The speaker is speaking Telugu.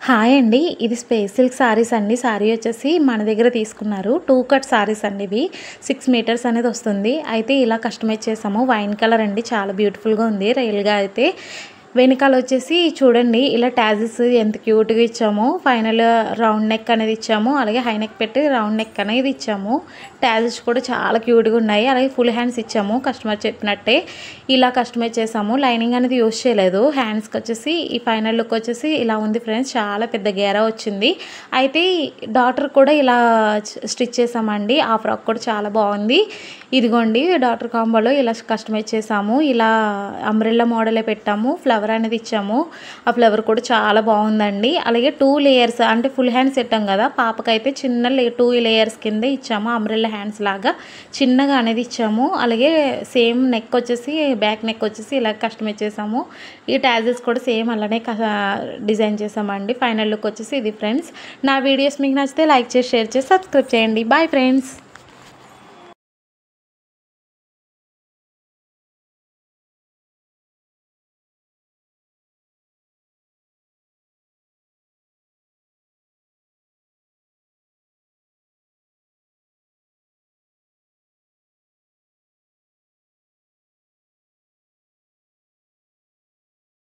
హాయ్ అండి. ఇది స్పేస్ సిల్క్ సారీస్ అండి. సారీ వచ్చేసి మన దగ్గర తీసుకున్నారు. 2 కట్ సారీస్ అండి ఇవి. 6 మీటర్స్ అనేది వస్తుంది. అయితే ఇలా కస్టమైజ్ చేసాము. వైన్ కలర్ అండి. చాలా బ్యూటిఫుల్‌గా ఉంది. రియల్‌గా అయితే వెనకాల వచ్చేసి చూడండి ఇలా టాజిల్స్ ఎంత క్యూట్‌గా ఇచ్చామో. ఫైనల్ రౌండ్ నెక్ అనేది ఇచ్చాము. అలాగే హై నెక్ పెట్టి రౌండ్ నెక్ అనేది ఇచ్చాము. టాజిల్స్ కూడా చాలా క్యూట్‌గా ఉన్నాయి. అలాగే ఫుల్ హ్యాండ్స్ ఇచ్చాము. కస్టమర్ చెప్పినట్టే ఇలా కస్టమైజ్ చేసాము. లైనింగ్ అనేది యూజ్ చేయలేదు. హ్యాండ్స్‌కి వచ్చేసి ఈ ఫైనల్ లుక్ వచ్చేసి ఇలా ఉంది ఫ్రెండ్స్. చాలా పెద్ద గేరా వచ్చింది. అయితే డాటర్ కూడా ఇలా స్టిచ్ చేసామండి. ఆ ఫ్రాక్ కూడా చాలా బాగుంది. ఇదిగోండి డాటర్ కాంబోలో ఇలా కస్టమైజ్ చేసాము. ఇలా అంబ్రెల్లా మోడలే పెట్టాము. ఫ్లవర్ అనేది ఇచ్చాము. ఆ ఫ్లవర్ కూడా చాలా బాగుందండి. అలాగే 2 లేయర్స్ అంటే ఫుల్ హ్యాండ్స్ పెట్టాం కదా, పాపకైతే చిన్న 2 లేయర్స్ కింద ఇచ్చాము. అంబ్రెల్లా హ్యాండ్స్ లాగా చిన్నగా అనేది ఇచ్చాము. అలాగే సేమ్ నెక్ వచ్చేసి బ్యాక్ నెక్ వచ్చేసి ఇలా కస్టమైజ్ చేసాము. ఈ టాజిల్స్ కూడా సేమ్ అలానే డిజైన్ చేసామండి. ఫైనల్ లుక్ వచ్చేసి ఇది ఫ్రెండ్స్. నా వీడియోస్ మీకు నచ్చితే లైక్ చేసి షేర్ చేసి సబ్స్క్రైబ్ చేయండి. Bye friends.